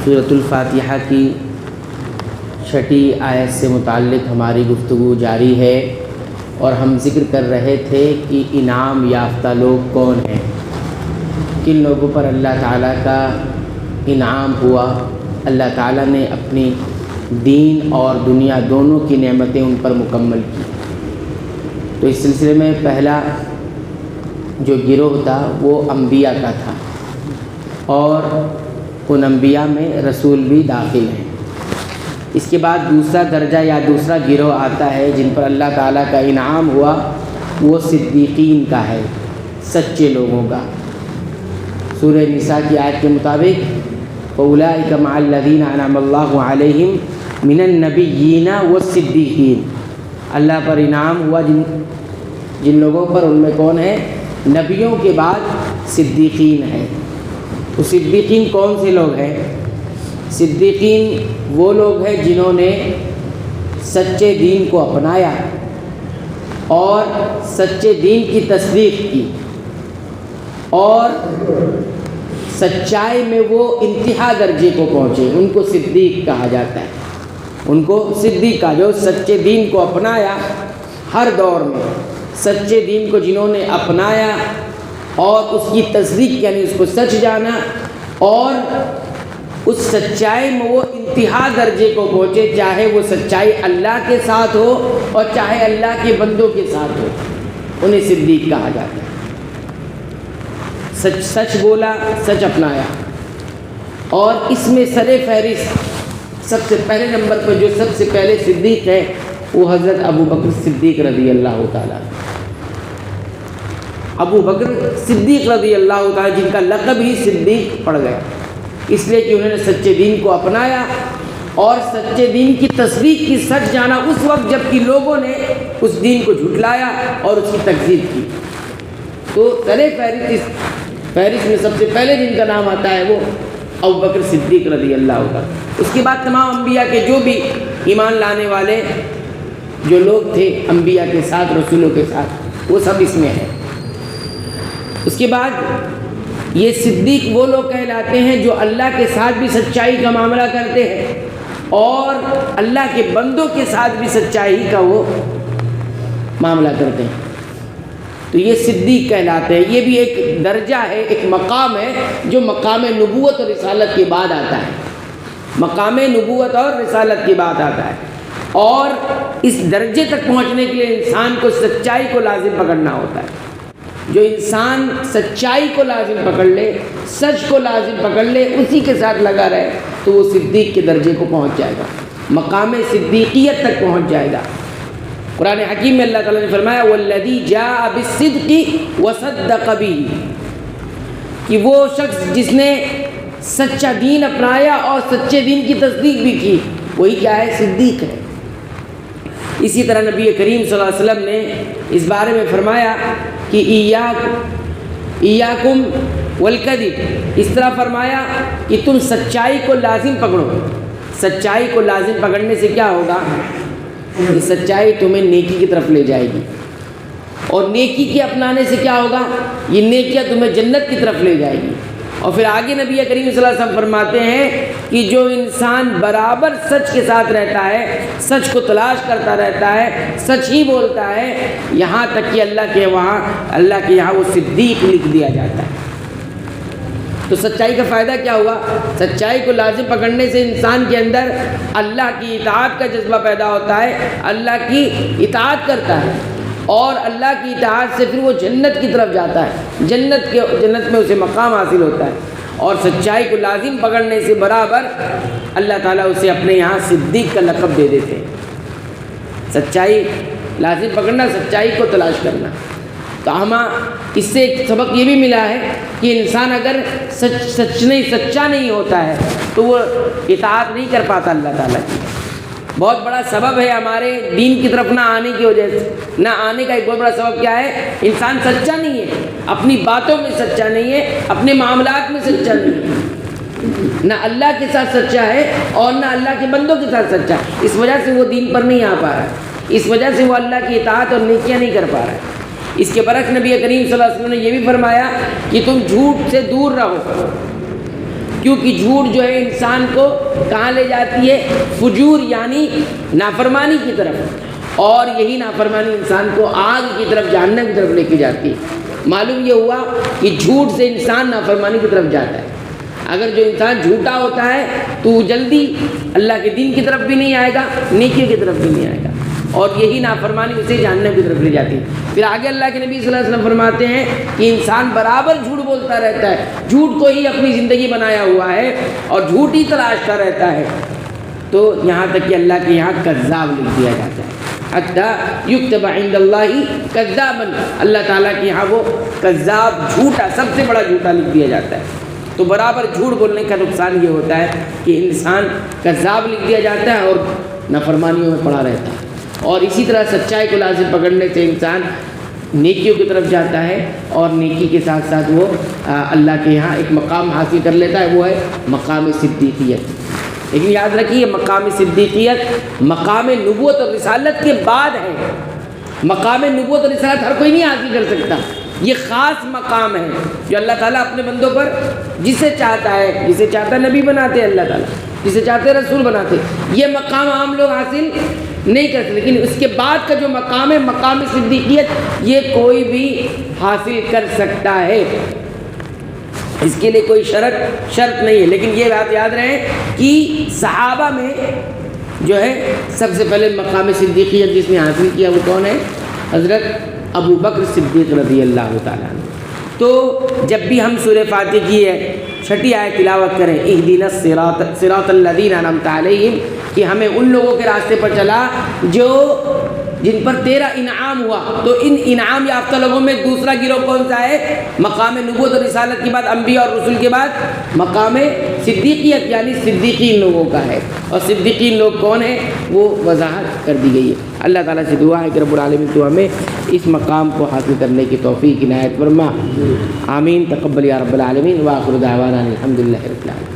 سورۃ الفاتحہ کی چھٹی آیت سے متعلق ہماری گفتگو جاری ہے، اور ہم ذکر کر رہے تھے کہ انعام یافتہ لوگ کون ہیں، کن لوگوں پر اللہ تعالیٰ کا انعام ہوا، اللہ تعالیٰ نے اپنی دین اور دنیا دونوں کی نعمتیں ان پر مکمل کی۔ تو اس سلسلے میں پہلا جو گروہ تھا وہ انبیاء کا تھا، اور ان انبیاء میں رسول بھی داخل ہیں۔ اس کے بعد دوسرا درجہ یا دوسرا گروہ آتا ہے جن پر اللہ تعالیٰ کا انعام ہوا، وہ صدیقین کا ہے، سچے لوگوں کا۔ سورہ نساء کی آیت کے مطابق فَأُولَٰئِكَ مَعَ الَّذِينَ أَنْعَمَ اللَّهُ عَلَيْهِمْ مِنَ النَّبِيِّينَ وَالصِّدِّيقِينَ، اللہ پر انعام ہوا جن لوگوں پر، ان میں کون ہے؟ نبیوں کے بعد صدیقین ہیں۔ تو صدیقین کون سے لوگ ہیں؟ صدیقین وہ لوگ ہیں جنہوں نے سچے دین کو اپنایا اور سچے دین کی تصدیق کی، اور سچائی میں وہ انتہا درجے کو پہنچے، ان کو صدیق کہا جاتا ہے۔ ان کو صدیق کا جو سچے دین کو اپنایا، ہر دور میں سچے دین کو جنہوں نے اپنایا اور اس کی تصدیق یعنی اس کو سچ جانا، اور اس سچائی میں وہ انتہا درجے کو پہنچے، چاہے وہ سچائی اللہ کے ساتھ ہو اور چاہے اللہ کے بندوں کے ساتھ ہو، انہیں صدیق کہا جاتا ہے۔ سچ بولا، سچ اپنایا، اور اس میں سر فہرست سب سے پہلے نمبر پر جو سب سے پہلے صدیق ہے وہ حضرت ابو بکر صدیق رضی اللہ تعالیٰ۔ ابو بکر صدیق رضی اللہ تعالیٰ، جن کا لقب ہی صدیق پڑ گیا، اس لیے کہ انہوں نے سچے دین کو اپنایا اور سچے دین کی تصدیق کی، سچ جانا اس وقت جب کہ لوگوں نے اس دین کو جھٹلایا اور اس کی تکذیب کی۔ تو سر فہرست میں سب سے پہلے جن کا نام آتا ہے وہ ابو بکر صدیق رضی اللہ تعالیٰ۔ اس کے بعد تمام انبیاء کے جو بھی ایمان لانے والے جو لوگ تھے انبیاء کے ساتھ، رسولوں کے ساتھ، وہ سب اس میں ہیں۔ اس کے بعد یہ صدیق وہ لوگ کہلاتے ہیں جو اللہ کے ساتھ بھی سچائی کا معاملہ کرتے ہیں اور اللہ کے بندوں کے ساتھ بھی سچائی کا وہ معاملہ کرتے ہیں، تو یہ صدیق کہلاتے ہیں۔ یہ بھی ایک درجہ ہے، ایک مقام ہے جو مقام نبوت اور رسالت کے بعد آتا ہے، مقام نبوت اور رسالت کے بعد آتا ہے، اور اس درجے تک پہنچنے کے لیے انسان کو سچائی کو لازم پکڑنا ہوتا ہے۔ جو انسان سچائی کو لازم پکڑ لے، سچ کو لازم پکڑ لے، اسی کے ساتھ لگا رہے، تو وہ صدیق کے درجے کو پہنچ جائے گا، مقام صدیقیت تک پہنچ جائے گا۔ قرآن حکیم میں اللہ تعالیٰ نے فرمایا والذی جاء بالصدق وصدق به، کہ وہ شخص جس نے سچا دین اپنایا اور سچے دین کی تصدیق بھی کی، وہی کیا ہے؟ صدیق ہے۔ اسی طرح نبی کریم صلی اللہ علیہ وسلم نے اس بارے میں فرمایا کہ ایاکم والکذب، اس طرح فرمایا کہ تم سچائی کو لازم پکڑو۔ سچائی کو لازم پکڑنے سے کیا ہوگا؟ یہ سچائی تمہیں نیکی کی طرف لے جائے گی، اور نیکی کے اپنانے سے کیا ہوگا؟ یہ نیکیاں تمہیں جنت کی طرف لے جائے گی۔ اور پھر آگے نبی کریم صلی اللہ علیہ وسلم فرماتے ہیں کہ جو انسان برابر سچ کے ساتھ رہتا ہے، سچ کو تلاش کرتا رہتا ہے، سچ ہی بولتا ہے، یہاں تک کہ اللہ کے یہاں وہ صدیق لکھ دیا جاتا ہے۔ تو سچائی کا فائدہ کیا ہوا؟ سچائی کو لازم پکڑنے سے انسان کے اندر اللہ کی اطاعت کا جذبہ پیدا ہوتا ہے، اللہ کی اطاعت کرتا ہے، اور اللہ کی اطاعت سے پھر وہ جنت کی طرف جاتا ہے، جنت میں اسے مقام حاصل ہوتا ہے، اور سچائی کو لازم پکڑنے سے برابر اللہ تعالیٰ اسے اپنے یہاں صدیق کا لقب دے دیتے ہیں۔ سچائی لازم پکڑنا، سچائی کو تلاش کرنا۔ تو اس سے ایک سبق یہ بھی ملا ہے کہ انسان اگر سچا نہیں ہوتا ہے تو وہ اطاعت نہیں کر پاتا اللہ تعالیٰ کی۔ بہت بڑا سبب ہے ہمارے دین کی طرف نہ آنے کی وجہ سے، نہ آنے کا ایک بہت بڑا سبب کیا ہے؟ انسان سچا نہیں ہے، اپنی باتوں میں سچا نہیں ہے، اپنے معاملات میں سچا نہیں ہے، نہ اللہ کے ساتھ سچا ہے اور نہ اللہ کے بندوں کے ساتھ سچا ہے۔ اس وجہ سے وہ دین پر نہیں آ پا رہا ہے، اس وجہ سے وہ اللہ کی اطاعت اور نیکیاں نہیں کر پا رہا ہے۔ اس کے برعکس نبی کریم صلی اللہ علیہ وسلم نے یہ بھی فرمایا کہ تم جھوٹ سے دور رہو، کیونکہ جھوٹ جو ہے انسان کو کہاں لے جاتی ہے؟ فجور یعنی نافرمانی کی طرف، اور یہی نافرمانی انسان کو آگ کی طرف، جہنم کی طرف لے کے جاتی ہے۔ معلوم یہ ہوا کہ جھوٹ سے انسان نافرمانی کی طرف جاتا ہے۔ اگر جو انسان جھوٹا ہوتا ہے تو وہ جلدی اللہ کے دین کی طرف بھی نہیں آئے گا، نیکی کی طرف بھی نہیں آئے گا، اور یہی نافرمانی اسے جہنم کی طرف لے جاتی ہے۔ پھر آگے اللہ کے نبی صلی اللہ علیہ وسلم فرماتے ہیں کہ انسان برابر جھوٹ بولتا رہتا ہے، جھوٹ کو ہی اپنی زندگی بنایا ہوا ہے اور جھوٹ ہی تلاشتا رہتا ہے، تو یہاں تک کہ اللہ کے یہاں کذاب لکھ دیا جاتا ہے، حتی یکتب عند اللہ کذابا، اللہ تعالیٰ کے یہاں وہ کذاب، جھوٹا، سب سے بڑا جھوٹا لکھ دیا جاتا ہے۔ تو برابر جھوٹ بولنے کا نقصان یہ ہوتا ہے کہ انسان کذاب لکھ دیا جاتا ہے اور نافرمانیوں میں پڑا رہتا ہے، اور اسی طرح سچائی کو لازم پکڑنے سے انسان نیکیوں کی طرف جاتا ہے، اور نیکی کے ساتھ ساتھ وہ اللہ کے یہاں ایک مقام حاصل کر لیتا ہے، وہ ہے مقام صدیقیت۔ لیکن یاد رکھیے مقام صدیقیت مقام نبوت اور رسالت کے بعد ہے، مقام نبوت اور رسالت ہر کوئی نہیں حاصل کر سکتا، یہ خاص مقام ہے جو اللہ تعالیٰ اپنے بندوں پر جسے چاہتا ہے، جسے چاہتا ہے نبی بناتے ہیں اللہ تعالیٰ، جسے چاہتے ہیں رسول بناتے ہیں۔ یہ مقام عام لوگ حاصل نہیں کر سکتے، لیکن اس کے بعد کا جو مقام ہے مقام صدیقیت، یہ کوئی بھی حاصل کر سکتا ہے، اس کے لیے کوئی شرط نہیں ہے۔ لیکن یہ بات یاد رہے کہ صحابہ میں جو ہے سب سے پہلے مقام صدیقیت جس نے حاصل کیا وہ کون ہے؟ حضرت ابو بکر صدیق رضی اللہ تعالیٰ عنہ۔ تو جب بھی ہم سورہ فاتحہ کی ہے چھٹی آیت تلاوت کریں، اہدنا الصراط الذین انعمت علیہم، کہ ہمیں ان لوگوں کے راستے پر چلا جو جن پر تیرا انعام ہوا، تو ان انعام یافتہ لوگوں میں دوسرا گروہ کون سا ہے؟ مقام نبوت اور رسالت کے بعد، انبیاء اور رسول کے بعد مقام صدیقیت، یعنی صدیقین لوگوں کا ہے، اور صدیقین لوگ کون ہیں وہ وضاحت کر دی گئی ہے۔ اللہ تعالیٰ سے دعا ہے کہ رب العالمین تو ہمیں اس مقام کو حاصل کرنے کی توفیق عنایت فرما، آمین، تقبل یا رب العالمین، وآخر دعوانا الحمدللہ رب العالمین۔